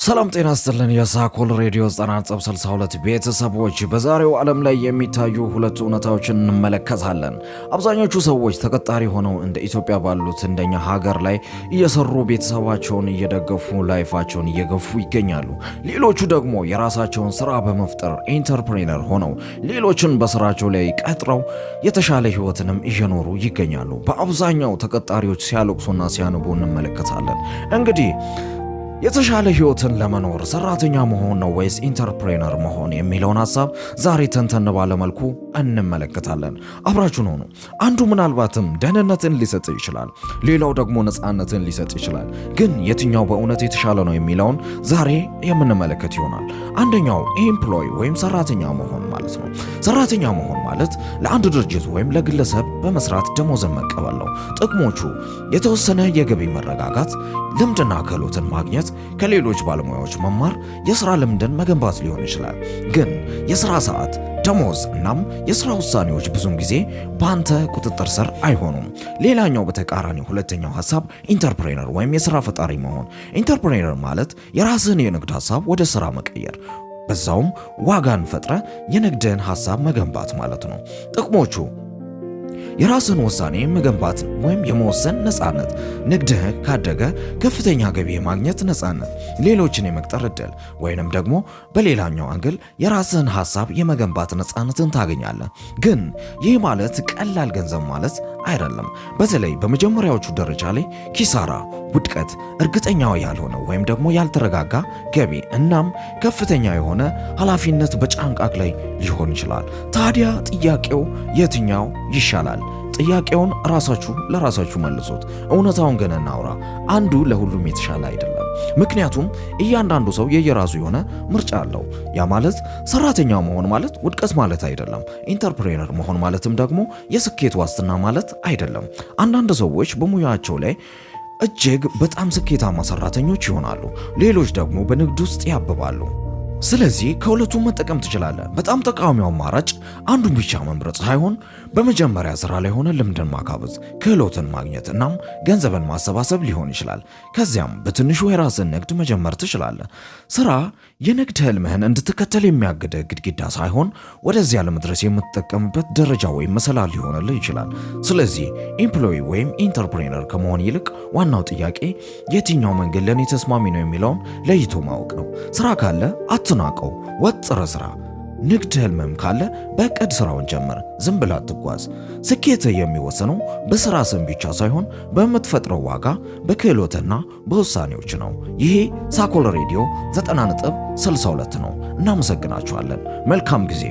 ሰላም ጤና ይስጥልን የሳኮል ሬዲዮ 90.62 ቤተሰቦች በዛሬው ዓለም ላይ የሚታዩ ሁለት እውነታዎችን እንመለከታለን። አብዛኞቹ ሰዎች ተቀጣሪ ሆነው እንደ ኢትዮጵያ ባሉት እንደኛ ሀገር ላይ እየሰሩ ቤተሰባቸውን እየደገፉ ላይፋቸውን እየገፉ ይገኛሉ። ሌሎቹ ደግሞ የራሳቸውን ስራ በመፍጠር ኢንተርፕሬነር ሆነው ሌሎችን በስራቸው ላይ ቀጥረው የተሻለ ህይወትንም እየኖሩ ይገኛሉ። በአብዛኛው ተቀጣሪዎች ሲያለቅሱና ሲያነቡ እንመለከታለን። እንግዲህ የተሻለ ህይወትን ለመኖር ሰራተኛ መሆን ነው ወይስ ኢንተርፕሬነር መሆን የሚለውን ሐሳብ ዛሬ ተንተን ባለ መልኩ እንመለከታለን። አብራችሁን ሆኑ። አንዱ ምናልባትም ደህንነትን ሊሰጥ ይችላል፣ ሌላው ደግሞ ነፃነትን ሊሰጥ ይችላል። ግን የትኛው በእውነት የተሻለ ነው የሚለውን ዛሬ የምንመለከት ይሆናል። አንደኛው ኤምፕሎይ ወይም ሰራተኛ መሆን ማለት ነው። ሰራተኛ መሆን ማለት ለአንድ ድርጅት ወይም ለግለሰብ በመስራት ደሞዝን መቀበል ነው። ጥቅሞቹ የተወሰነ የገቢ መረጋጋት፣ ልምድና ክህሎትን ማግኘት፣ ከሌሎች ባለሙያዎች መማር፣ የሥራ ልምድን መገንባት ሊሆን ይችላል። ግን የሥራ ሰዓት፣ ደሞዝ እናም የሥራ ውሳኔዎች ብዙም ጊዜ በአንተ ቁጥጥር ስር አይሆኑም። ሌላኛው በተቃራኒው ሁለተኛው ሐሳብ ኢንተርፕሬነር ወይም የሥራ ፈጣሪ መሆን። ኢንተርፕሬነር ማለት የራስህን የንግድ ሐሳብ ወደ ሥራ መቀየር፣ በዛውም ዋጋን ፈጥረ የንግድህን ሐሳብ መገንባት ማለት ነው። ጥቅሞቹ የራስን ውሳኔ መገንባት ወይም የመወሰን ነፃነት፣ ንግድህ ካደገ ከፍተኛ ገቢ የማግኘት ነፃነት፣ ሌሎችን የመቅጠር እድል ወይንም ደግሞ በሌላኛው አንግል የራስን ሐሳብ የመገንባት ነፃነትን ታገኛለህ። ግን ይህ ማለት ቀላል ገንዘብ ማለት አይደለም። በተለይ በመጀመሪያዎቹ ደረጃ ላይ ኪሳራ፣ ውድቀት፣ እርግጠኛ ያልሆነ ወይም ደግሞ ያልተረጋጋ ገቢ እናም ከፍተኛ የሆነ ኃላፊነት በጫንቃክ ላይ ሊሆን ይችላል። ታዲያ ጥያቄው የትኛው ይሻላል? ጥያቄውን ራሳችሁ ለራሳችሁ መልሱት። እውነታውን ግን እናውራ። አንዱ ለሁሉም የተሻለ አይደለም። ምክንያቱም እያንዳንዱ ሰው የየራሱ የሆነ ምርጫ አለው። ያ ማለት ሰራተኛ መሆን ማለት ውድቀት ማለት አይደለም። ኢንተርፕሬነር መሆን ማለትም ደግሞ የስኬት ዋስትና ማለት አይደለም። አንዳንድ ሰዎች በሙያቸው ላይ እጅግ በጣም ስኬታማ ሰራተኞች ይሆናሉ፣ ሌሎች ደግሞ በንግድ ውስጥ ያብባሉ። ስለዚህ ከሁለቱም መጠቀም ትችላለህ። በጣም ጠቃሚው አማራጭ አንዱን ብቻ መምረጥ ሳይሆን በመጀመሪያ ስራ ላይ ሆነ ልምድን ማካበዝ፣ ክህሎትን ማግኘት እናም ገንዘብን ማሰባሰብ ሊሆን ይችላል። ከዚያም በትንሹ የራስን ንግድ መጀመር ትችላለህ። ስራ የንግድ ህልምህን እንድትከተል የሚያግድህ ግድግዳ ሳይሆን ወደዚያ ለመድረስ የምትጠቀምበት ደረጃ ወይም መሰላል ሊሆንልህ ይችላል። ስለዚህ ኤምፕሎይ ወይም ኢንተርፕሬነር ከመሆን ይልቅ ዋናው ጥያቄ የትኛው መንገድ ለኔ ተስማሚ ነው የሚለውን ለይቶ ማወቅ ነው። ስራ ካለ አትናቀው፣ ወጥረህ ስራ። ንግድ ህልምም ካለ በእቅድ ስራውን ጀምር፣ ዝም ብለህ አትጓዝ። ስኬትህ የሚወሰነው በስራ ስም ብቻ ሳይሆን በምትፈጥረው ዋጋ፣ በክህሎትና በውሳኔዎች ነው። ይሄ ሳኮል ሬዲዮ 90.62 ነው። እናመሰግናችኋለን። መልካም ጊዜ።